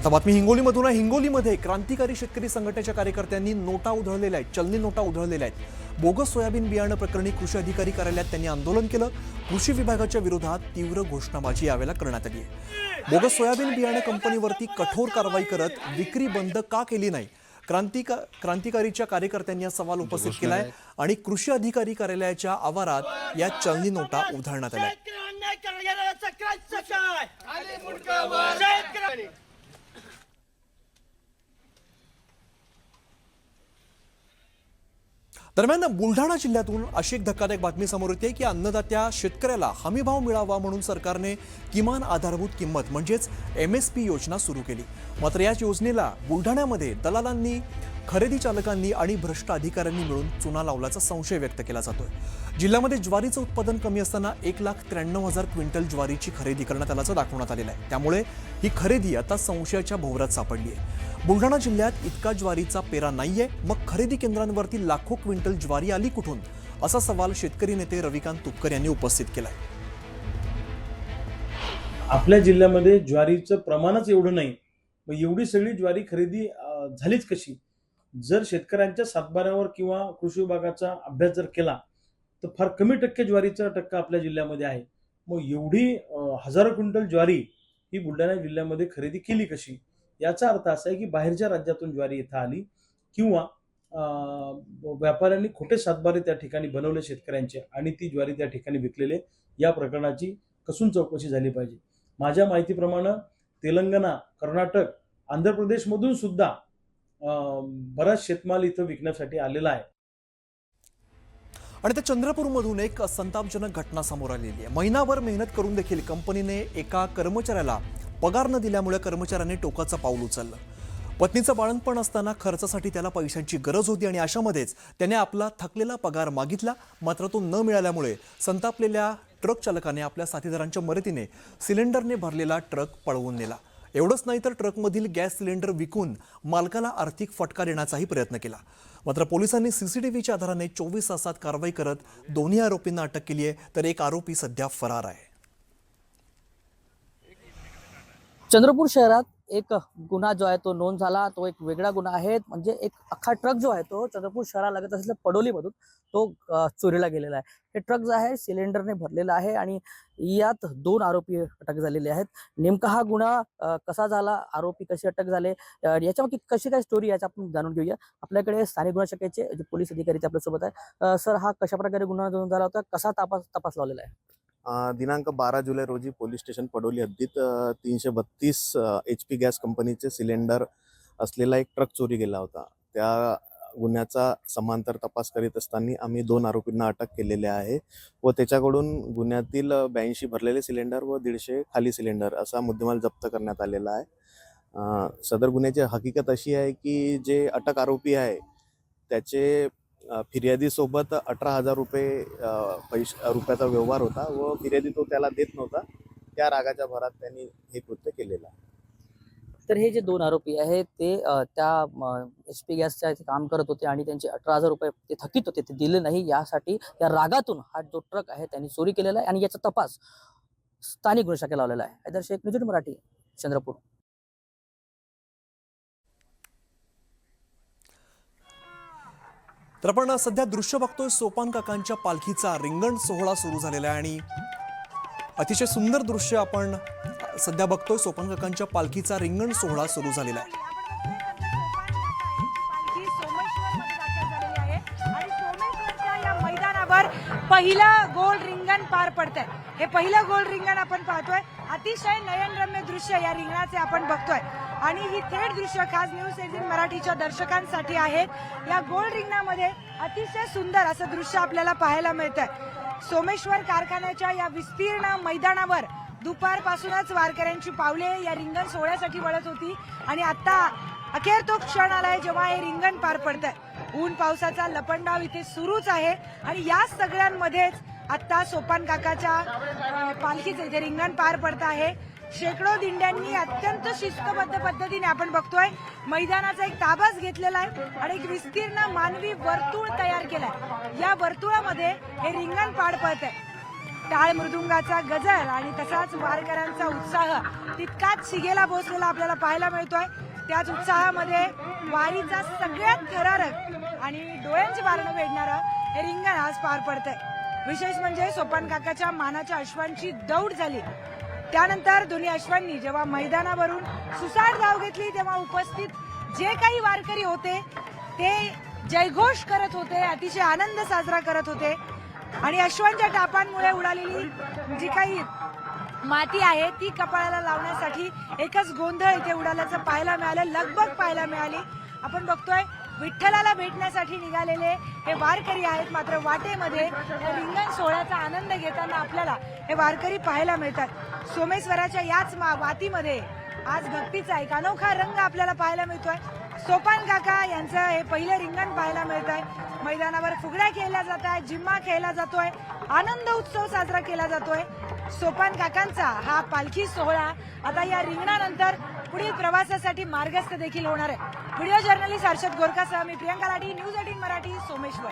आता बातमी हिंगोलीमधून आहे। हिंगोलीमध्ये क्रांतिकारी शेतकरी संघटनेच्या कार्यकर्त्यांनी नोटा उधळलेल्या आहेत, चलनी नोटा उधळलेल्या आहेत। बोगस सोयाबीन बियाणं प्रकरणी कृषी अधिकारी कार्यालयात त्यांनी आंदोलन केलं। कृषी विभागाच्या विरोधात तीव्र घोषणाबाजी यावेळेला करण्यात आली आहे। बोगस सोयाबीन बियाणं कंपनीवरती कठोर कारवाई करत विक्री बंद का केली नाही, क्रांतिकारीच्या कार्यकर्त्यांनी हा सवाल उपस्थित केलाय आणि कृषी अधिकारी कार्यालयाच्या आवारात या चलनी नोटा उधळण्यात आल्या। दरम्यान बुलढाणा जिल्ह्यातून अशी एक धक्कादायक बातमी समोर येते की अन्नदात्या शेतकऱ्याला हमीभाव मिळावा म्हणून सरकारने किमान आधारभूत किंमत म्हणजेच MSP योजना सुरू केली। मात्र या योजनेला बुलढाण्यामध्ये दलालांनी, खरेदी चालकांनी आणि भ्रष्ट अधिकाऱ्यांनी मिळून चुना लावल्याचा संशय व्यक्त केला जातोय। जिल्ह्यामध्ये ज्वारीचं उत्पादन कमी असताना 1,93,000 क्विंटल ज्वारीची खरेदी करण्यात आल्याचं दाखवण्यात आलेलं आहे। त्यामुळे ही खरेदी आता संशयाच्या भोवऱ्यात सापडली आहे। बुलढाणा जिल्ह्यात इतका ज्वारीचा पेरा नाहीये, मग खरेदी केंद्रांवरती लाखो क्विंटल ज्वारी आली कुठून, असा सवाल शेतकरी नेते रविकांत तुपकर यांनी उपस्थित केलाय। आपल्या जिल्ह्यामध्ये ज्वारीचं प्रमाणच एवढं नाही, मग एवढी सगळी ज्वारी खरेदी झालीच कशी? जर शेतकऱ्यांच्या सातबाऱ्यावर किंवा कृषी विभागाचा अभ्यास जर केला तर फार कमी टक्के ज्वारीचा टक्का आपल्या जिल्ह्यामध्ये आहे। मग एवढी हजारो क्विंटल ज्वारी ही बुलढाणा जिल्ह्यामध्ये खरेदी केली कशी? याचा अर्थ असा आहे की बाहेरच्या राज्यातून ज्वारी इथं आली किंवा व्यापाऱ्यांनी खोटे सातबारे त्या ठिकाणी बनवले शेतकऱ्यांचे आणि ती ज्वारी त्या ठिकाणी विकलेले। या प्रकरणाची कसून चौकशी झाली पाहिजे। माझ्या माहितीप्रमाणे तेलंगणा, कर्नाटक, आंध्र प्रदेशमधून सुद्धा बराच शेतमाल इथं विकण्यासाठी आलेला आहे। आणि त्या चंद्रपूरमधून एक संतापजनक घटना समोर आलेली आहे। महिनाभर मेहनत करून देखील कंपनीने एका कर्मचाऱ्याला पगार न दिल्यामुळे कर्मचाऱ्याने टोकाचं पाऊल उचललं। पत्नीचं बाळंतपण असताना खर्चासाठी त्याला पैशांची गरज होती आणि अशामध्येच त्याने आपला थकलेला पगार मागितला। मात्र तो न मिळाल्यामुळे संतापलेल्या ट्रक चालकाने आपल्या साथीदारांच्या मदतीने सिलेंडरने भरलेला ट्रक पळवून नेला। एवढंच नाही तर ट्रकमधील गॅस सिलेंडर विकून मालकाला आर्थिक फटका देण्याचाही प्रयत्न केला। मात्र पोलिसांनी CCTVच्या आधाराने 24 तासात कारवाई करत दोन्ही आरोपींना अटक केली आहे, तर एक आरोपी सध्या फरार आहे। चंद्रपूर शहरात एक गुन्हा जो आहे तो नोंद झाला। तो एक वेगळा गुन्हा आहे, म्हणजे एक अख्खा ट्रक जो आहे तो चंद्रपूर शहरालगत असलेल्या पडोलीमधून तो चोरीला गेलेला आहे। हे ट्रक जो आहे सिलेंडरने भरलेला आहे आणि यात 2 आरोपी अटक झालेले आहेत। नेमका हा गुन्हा कसा झाला, आरोपी कसे अटक झाले, याच्यामध्ये कशी काय स्टोरी याचा आपण जाणून घेऊया। आपल्याकडे स्थानिक गुन्हा शाखेचे जे पोलीस अधिकारी ते आपल्यासोबत आहे। सर, हा कशा प्रकारे गुन्हा नोंद झाला होता, कसा तपास लावलेला आहे? दिनांक 12 जुलै रोजी पोलीस स्टेशन पडोली हद्दीत 332 HP गॅस कंपनीचे सिलेंडर असलेला एक ट्रक चोरी गेला होता। त्या गुन्ह्याचा समांतर तपास करीत असताना आम्ही 2 आरोपींना अटक केलेले आहे व त्याच्याकडून गुन्ह्यातील 82 भरलेले सिलेंडर व 150 खाली सिलेंडर असा मुद्देमाल जप्त करण्यात आलेला आहे। सदर गुन्ह्याची हकीकत अशी आहे की जे अटक आरोपी आहे त्याचे फिर्यादीसोबत 18,000 रुपयाचा व्यवहार होता व फिर्यादी तो त्याला देत नव्हता। त्या रागाच्या भरात त्यांनी हे कृत्य केलेलं आहे। तर हे जे 2 आरोपी आहेत ते त्या HP गॅसच्या इथे काम करत होते आणि त्यांचे 18,000 रुपये ते थकीत होते, ते दिले नाही। यासाठी या रागातून हा जो ट्रक आहे त्यांनी चोरी केलेला आहे आणि याचा तपास स्थानिक गुन्हा शाखेला लावलेला आहे। हैदर शेख, न्यूज 18 मराठी, चंद्रपूर। तर आपण सध्या दृश्य बघतोय, सोपान काकांच्या पालखीचा रिंगण सोहळा सुरू झालेला आहे आणि अतिशय सुंदर दृश्य आपण सध्या बघतोय। सोपान काकांच्या पालखीचा रिंगण सोहळा सुरू झालेला आहे। मैदानावर पहिलं गोल रिंगण पार पडतंय। हे पहिलं गोल रिंगण आपण पाहतोय। अतिशय नयनरम्य दृश्य या रिंगणाचे आपण बघतोय आणि ही थेट दृश्य खास न्यूज 18 मराठीच्या दर्शकांसाठी आहेत। या गोल रिंगणामध्ये अतिशय सुंदर असं दृश्य आपल्याला पाहायला मिळतंय। सोमेश्वर कारखान्याच्या या विस्तीर्ण मैदानावर दुपारपासूनच वारकऱ्यांची पावले या रिंगण सोहळ्यासाठी वळत होती आणि आता अखेर तो क्षण आलाय जेव्हा हे रिंगण पार पडतंय। ऊन पावसाचा लपंडाव इथे सुरूच आहे आणि या सगळ्यांमध्येच आता सोपान काकाच्या पालखीचे इथे रिंगण पार पडत आहे। शेकडो दिंड्यांनी अत्यंत शिस्तबद्ध पद्धतीने आपण बघतोय मैदानाचा एक ताबाच घेतलेला आहे आणि एक विस्तीर्ण मानवी वर्तुळ तयार केलाय। या वर्तुळामध्ये हे रिंगण पार पडतंय। टाळ मृदुंगाचा गजर आणि तसाच वारकऱ्यांचा उत्साह तितकाच शिगेला पोहोचलेला आपल्याला पाहायला मिळतोय. त्याच उत्साहामध्ये वारीचा सगळ्यात थरारक आणि डोळ्यांची पारणं वेढणारं हे रिंगण आज पार पडतंय. विशेष म्हणजे सोपान काकाच्या मानाच्या अश्वांची दौड झाली. त्यानंतर दोन्ही अश्वांनी जेव्हा मैदानावरून सुसाट धाव घेतली तेव्हा उपस्थित जे काही वारकरी होते ते जयघोष करत होते, अतिशय आनंद साजरा करत होते. आणि अश्वांच्या टापांमुळे उडालेली जी काही माती आहे ती कपाळाला लावण्यासाठी एकच गोंधळ इथे उडाल्याचं पाहायला मिळालं, लगबग पाहायला मिळाली. आपण बघतोय विठ्ठलाला भेटण्यासाठी निघालेले हे वारकरी आहेत, मात्र वाटेमध्ये या रिंगण सोहळ्याचा आनंद घेताना आपल्याला हे वारकरी पाहायला मिळतात. सोमेश्वराच्या याच वातीमध्ये आज भक्तीचा एक अनोखा रंग आपल्याला पाहायला मिळतोय. सोपान काका यांचं हे पहिलं रिंगण पाहायला मिळत आहे. मैदानावर फुगड्या खेळल्या जात आहेत, जिम्मा खेळला जातोय, आनंद उत्सव साजरा केला जातोय. सोपान काकांचा हा पालखी सोहळा आता या रिंगणानंतर पुढील प्रवासासाठी मार्गस्थ देखील होणार आहे. व्हिडिओ जर्नलिस्ट हर्षद गोरखासह मी प्रियंका लाठी, न्यूज 18 मराठी, सोमेश्वर.